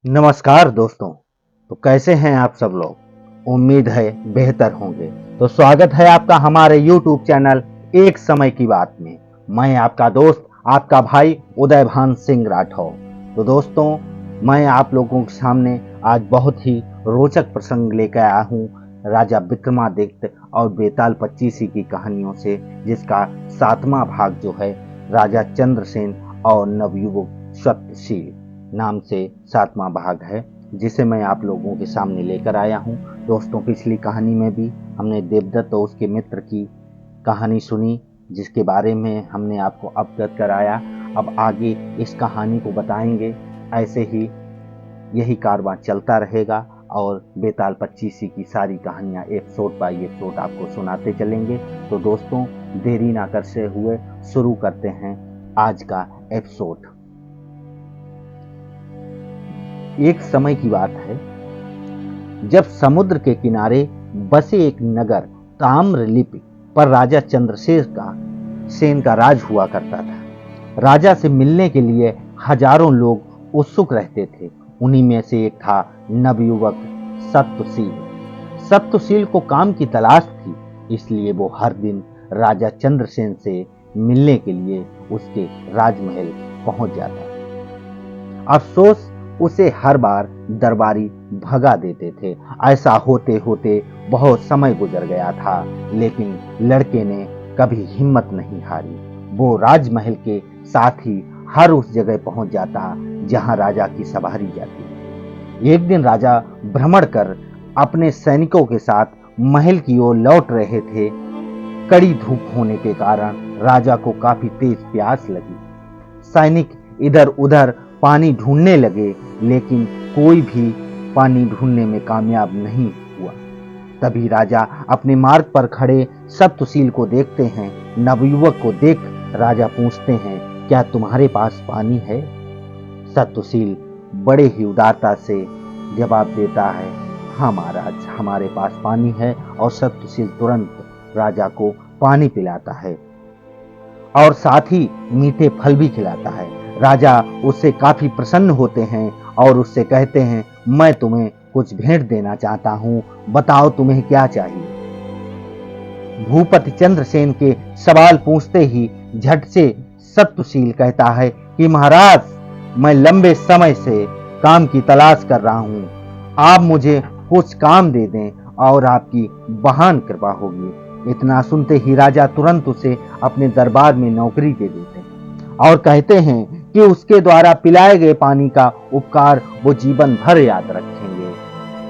नमस्कार दोस्तों। तो कैसे हैं आप सब लोग? उम्मीद है बेहतर होंगे। तो स्वागत है आपका हमारे YouTube चैनल एक समय की बात में। मैं आपका दोस्त, आपका भाई उदयभान सिंह राठौर। तो दोस्तों, मैं आप लोगों के सामने आज बहुत ही रोचक प्रसंग लेकर आया हूँ राजा विक्रमादित्य और बेताल पच्चीसी की कहानियों से, जिसका 7वां भाग जो है राजा चंद्रसेन और नवयुवक सत्यशील नाम से 7वां भाग है, जिसे मैं आप लोगों के सामने लेकर आया हूँ। दोस्तों, पिछली कहानी में भी हमने देवदत्त और उसके मित्र की कहानी सुनी, जिसके बारे में हमने आपको अवगत कराया। अब आगे इस कहानी को बताएंगे। ऐसे ही यही कारवां चलता रहेगा और बेताल पच्चीसी की सारी कहानियां एपिसोड बाय एपिसोड आपको सुनाते चलेंगे। तो दोस्तों, देरी ना करते हुए शुरू करते हैं आज का एपिसोड। एक समय की बात है जब समुद्र के किनारे बसे एक नगर ताम्रलिपि पर राजा चंद्रसेन का राज हुआ करता था। राजा से मिलने के लिए हजारों लोग उत्सुक रहते थे। उन्हीं में से एक था नवयुवक सत्यशील। सत्यशील को काम की तलाश थी, इसलिए वो हर दिन राजा चंद्रसेन से मिलने के लिए उसके राजमहल पहुंच जाता। अफसोस, उसे हर बार दरबारी भगा देते थे। ऐसा होते होते बहुत समय गुजर गया था, लेकिन लड़के ने कभी हिम्मत नहीं हारी। वो राजमहल के साथ ही हर उस जगह पहुंच जाता जहां राजा की सवारी जाती। एक दिन राजा भ्रमण कर अपने सैनिकों के साथ महल की ओर लौट रहे थे। कड़ी धूप होने के कारण राजा को काफी तेज प्यास लगी। सैनिक इधर उधर पानी ढूंढने लगे, लेकिन कोई भी पानी ढूंढने में कामयाब नहीं हुआ। तभी राजा अपने मार्ग पर खड़े सत्यशील को देखते हैं। नवयुवक को देख राजा पूछते हैं, क्या तुम्हारे पास पानी है? सत्यशील बड़े ही उदारता से जवाब देता है, हाँ महाराज, हमारे पास पानी है। और सत्यशील तुरंत राजा को पानी पिलाता है और साथ ही मीठे फल भी खिलाता है। राजा उससे काफी प्रसन्न होते हैं और उससे कहते हैं, मैं तुम्हें कुछ भेंट देना चाहता हूं, बताओ तुम्हें क्या चाहिए? भूपति चंद्रसेन के सवाल पूछते ही झट से सत्यशील कहता है कि महाराज, मैं लंबे समय से काम की तलाश कर रहा हूं। आप मुझे कुछ काम दे दें और आपकी महान कृपा होगी। इतना सुनते ही राजा तुरंत उसे अपने दरबार में नौकरी दे देते हैं और कहते हैं कि उसके द्वारा पिलाए गए पानी का उपकार वो जीवन भर याद रखेंगे।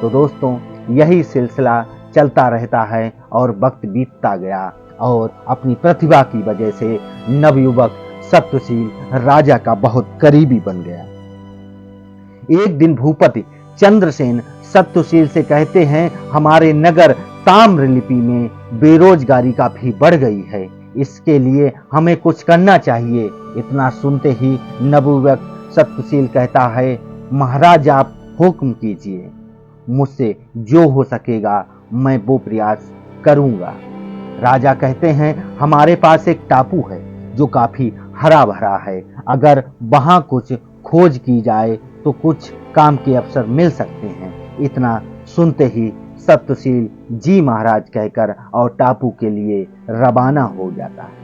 तो दोस्तों, यही सिलसिला चलता रहता है और वक्त बीतता गया और अपनी प्रतिभा की वजह से नवयुवक सत्यशील राजा का बहुत करीबी बन गया। एक दिन भूपति चंद्रसेन सत्यशील से कहते हैं, हमारे नगर ताम्रलिपि में बेरोजगारी काफी बढ़ गई है, इसके लिए हमें कुछ करना चाहिए। इतना सुनते ही नवयुवक सत्यशील कहता है, महाराज आप हुक्म कीजिए, मुझसे जो हो सकेगा मैं वो प्रयास करूंगा। राजा कहते हैं, हमारे पास एक टापू है जो काफी हरा भरा है। अगर वहां कुछ खोज की जाए तो कुछ काम के अवसर मिल सकते हैं। इतना सुनते ही सत्यशील जी महाराज कहकर और टापू के लिए रवाना हो जाता है।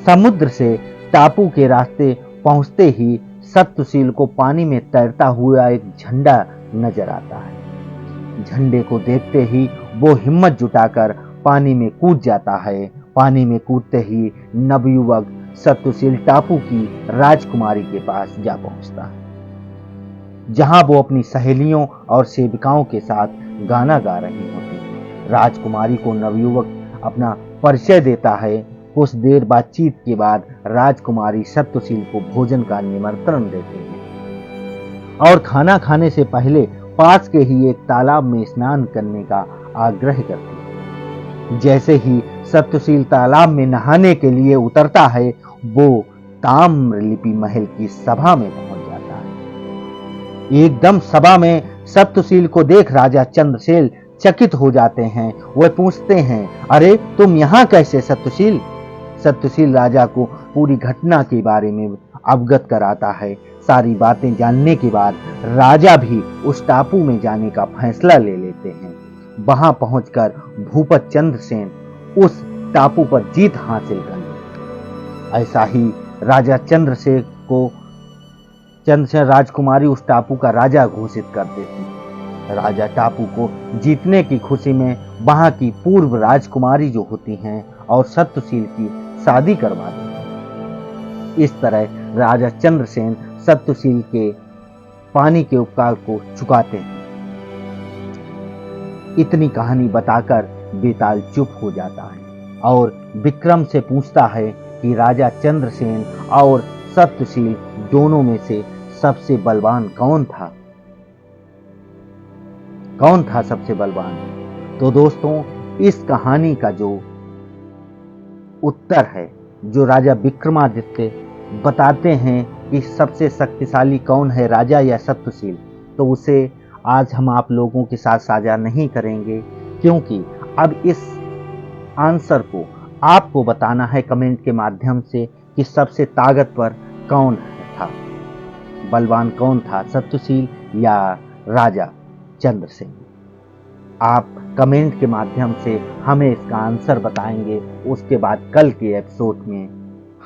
समुद्र से टापू के रास्ते पहुंचते ही सत्यशील को पानी में तैरता हुआ एक झंडा नजर आता है। झंडे को देखते ही वो हिम्मत जुटाकर पानी में कूद जाता है। पानी में कूदते ही नवयुवक सत्यशील टापू की राजकुमारी के पास जा पहुंचता है, जहां वो अपनी सहेलियों और सेविकाओं के साथ गाना गा रही होती है। राजकुमारी को नवयुवक अपना परिचय देता है। कुछ देर बातचीत के बाद राजकुमारी सत्यशील को भोजन का निमंत्रण देते हैं और खाना खाने से पहले पास के ही एक तालाब में स्नान करने का आग्रह करती है। जैसे ही सत्यशील तालाब में नहाने के लिए उतरता है, वो ताम्रलिपि महल की सभा में पहुंच जाता है। एकदम सभा में सत्यशील को देख राजा चंद्रसेन चकित हो जाते हैं। वह पूछते हैं, अरे तुम यहाँ कैसे सत्यशील? सत्यशील राजा को पूरी घटना के बारे में अवगत कराता है। सारी बातें जानने के बाद राजा भी उस टापू में जाने का फैसला ले लेते हैं। वहां पहुंचकर भूपत चंद्रसेन उस टापू पर जीत हासिल कर लेते। ऐसा ही राजा चंद्रसेन को चंद्रसेन राजकुमारी उस टापू का राजा घोषित कर देती। राजा टापू को जीतने की खुशी में वहां की पूर्व राजकुमारी जो होती हैं और सत्यशील की शादी करवा देते हैं। इस तरह राजा चंद्रसेन सत्यशील के पानी के उपकार को चुकाते हैं। इतनी कहानी बताकर बेताल चुप हो जाता है और विक्रम से पूछता है कि राजा चंद्रसेन और सत्यशील दोनों में से सबसे बलवान कौन था? कौन था सबसे बलवान? तो दोस्तों, इस कहानी का जो उत्तर है, जो राजा विक्रमादित्य बताते हैं कि सबसे शक्तिशाली कौन है, राजा या सत्यशील, तो उसे आज हम आप लोगों के साथ साझा नहीं करेंगे, क्योंकि अब इस आंसर को आपको बताना है कमेंट के माध्यम से कि सबसे ताकतवर कौन था, बलवान कौन था, सत्यशील या राजा चंद्रसेन। आप कमेंट के माध्यम से हमें इसका आंसर बताएंगे। उसके बाद कल के एपिसोड में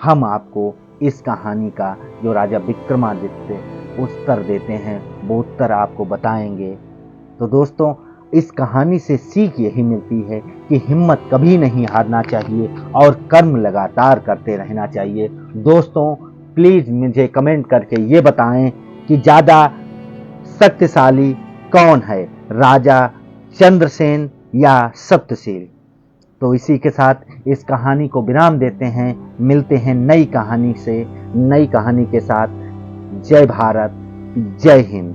हम आपको इस कहानी का जो राजा विक्रमादित्य उत्तर देते हैं वो उत्तर आपको बताएंगे। तो दोस्तों, इस कहानी से सीख यही मिलती है कि हिम्मत कभी नहीं हारना चाहिए और कर्म लगातार करते रहना चाहिए। दोस्तों, प्लीज मुझे कमेंट करके ये बताएं कि ज़्यादा शक्तिशाली कौन है, राजा चंद्रसेन या सत्यशील। तो इसी के साथ इस कहानी को विराम देते हैं। मिलते हैं नई कहानी से, नई कहानी के साथ। जय भारत, जय हिंद।